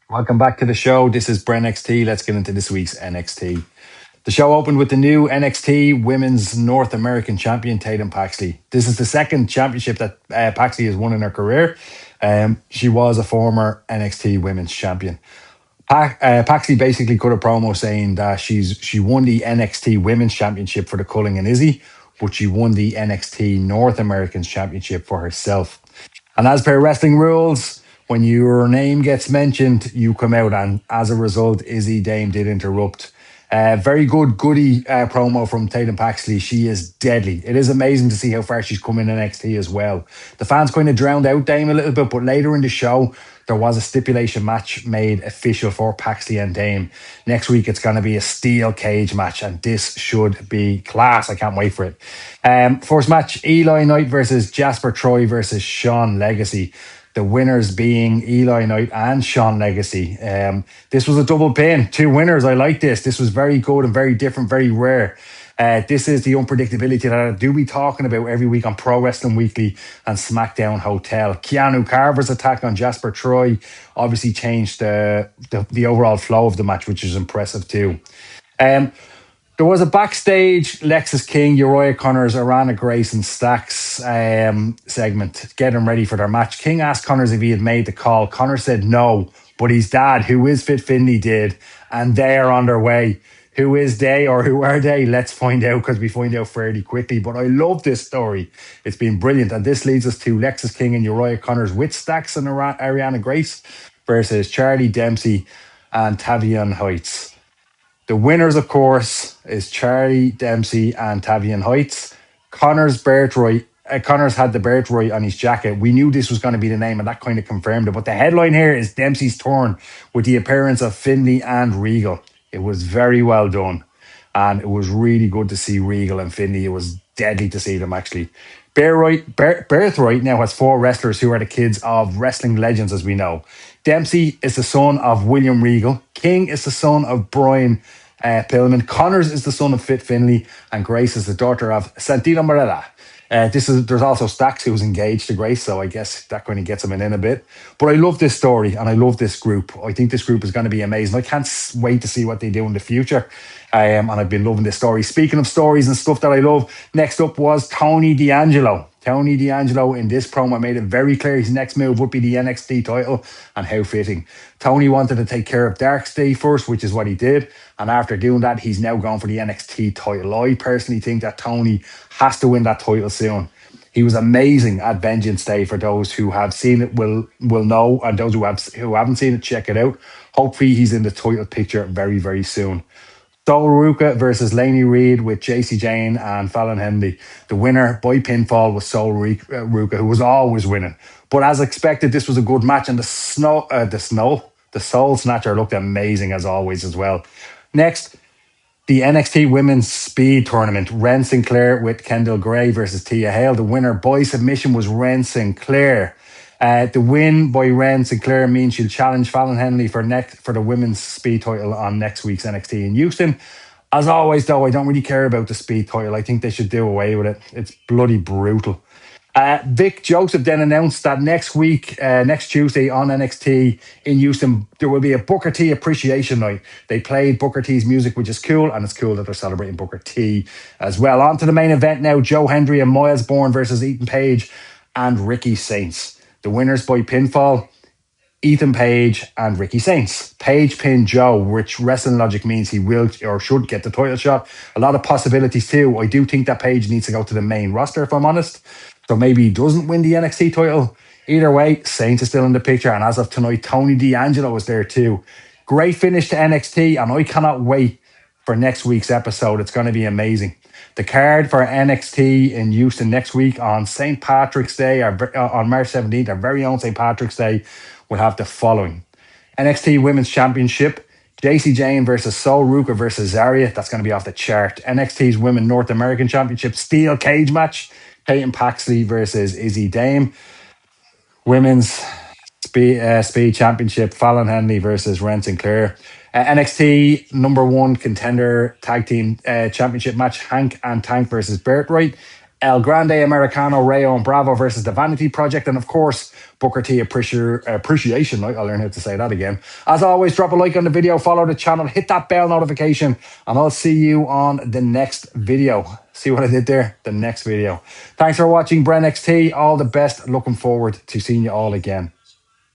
Welcome back to the show. This is Bren XT. Let's get into this week's NXT. The show opened with the new NXT Women's North American Champion, Tatum Paxley. This is the second championship that Paxley has won in her career. She was a former NXT Women's Champion. Paxley basically cut a promo saying that she won the NXT Women's Championship for the Culling and Izzy, but she won the NXT North American Championship for herself. And as per wrestling rules, when your name gets mentioned, you come out. And as a result, Izzy Dame did interrupt. Very good goody promo from Tatum Paxley. She is deadly. It is amazing to see how far she's come in NXT as well. The fans kind of drowned out Dame a little bit, but later in the show, there was a stipulation match made official for Paxley and Dame. Next week, it's going to be a steel cage match, and this should be class. I can't wait for it. First match, Eli Knight versus Jasper Troy versus Sean Legacy. The winners being Eli Knight and Sean Legacy. This was a double pin. Two winners. I like this. This was very good and very different, very rare. This is the unpredictability that I do be talking about every week on Pro Wrestling Weekly and SmackDown Hotel. Keanu Carver's attack on Jasper Troy obviously changed the overall flow of the match, which is impressive too. There was a backstage Lexis King, Uriah Connors, Arana Grace, and Stacks segment getting ready for their match. King asked Connors if he had made the call. Connors said no, but his dad, who is Fit Finley, did, and they are on their way. Who is they or who are they? Let's find out because we find out fairly quickly. But I love this story. It's been brilliant. And this leads us to Lexis King and Uriah Connors with Stacks and Ariana Grace versus Charlie Dempsey and Tavian Heights. The winners, of course, is Charlie Dempsey and Tavian Heights. Connor's birthright. Connors had the birthright on his jacket. We knew this was going to be the name, and that kind of confirmed it. But the headline here is Dempsey's turn with the appearance of Finley and Regal. It was very well done, and it was really good to see Regal and Finley. It was deadly to see them, actually. Birthright now has four wrestlers who are the kids of wrestling legends, as we know. Dempsey is the son of William Regal. King is the son of Brian Pillman. Connors is the son of Fit Finley. And Grace is the daughter of Santino Marella. There's also Stacks who's engaged to Grace, so I guess that kind of gets him in a bit. But I love this story and I love this group. I think this group is going to be amazing. I can't wait to see what they do in the future. And I've been loving this story. Speaking of stories and stuff that I love, next up was Tony D'Angelo. Tony D'Angelo in this promo made it very clear his next move would be the NXT title, and how fitting. Tony wanted to take care of Darkstay first, which is what he did. And after doing that, he's now gone for the NXT title. I personally think that Tony has to win that title soon. He was amazing at Vengeance Day. For those who have seen it will know, and those who haven't seen it, check it out. Hopefully he's in the title picture very, very soon. Sol Ruka versus Laney Reid with JC Jane and Fallon Henley. The winner by pinfall was Sol Ruka, who was always winning. But as expected, this was a good match, and the Soul Snatcher looked amazing as always as well. Next, the NXT Women's Speed Tournament. Ren Sinclair with Kendall Gray versus Tia Hale. The winner by submission was Ren Sinclair. The win by Ren Sinclair means she'll challenge Fallon Henley for the women's speed title on next week's NXT in Houston. As always, though, I don't really care about the speed title. I think they should do away with it. It's bloody brutal. Vic Joseph then announced that next week, next Tuesday on NXT in Houston, there will be a Booker T appreciation night. They played Booker T's music, which is cool, and it's cool that they're celebrating Booker T as well. On to the main event now, Joe Hendry and Miles Bourne versus Ethan Page and Ricky Saints. The winners by pinfall, Ethan Page and Ricky Saints. Page pinned Joe, which wrestling logic means he will or should get the title shot. A lot of possibilities too. I do think that Page needs to go to the main roster, if I'm honest. So maybe he doesn't win the NXT title. Either way, Saints is still in the picture. And as of tonight, Tony D'Angelo is there too. Great finish to NXT, and I cannot wait for next week's episode. It's going to be amazing. The card for NXT in Houston next week on St. Patrick's Day, or on March 17th, our very own St. Patrick's Day, will have the following. NXT Women's Championship, JC Jane versus Sol Ruka versus Zarya. That's going to be off the chart. NXT's Women North American Championship, Steel Cage match, Peyton Paxley versus Izzy Dame. Women's Speed Championship, Fallon Henley versus Ren Sinclair. NXT number one contender tag team championship match, Hank and Tank versus Birthright. El Grande Americano, Rayo and Bravo versus the Vanity Project, and of course, Booker T Appreciation Night. I'll learn how to say that again. As always, drop a like on the video, follow the channel, hit that bell notification, and I'll see you on the next video. See what I did there? The next video. Thanks for watching Bren XT. All the best. Looking forward to seeing you all again.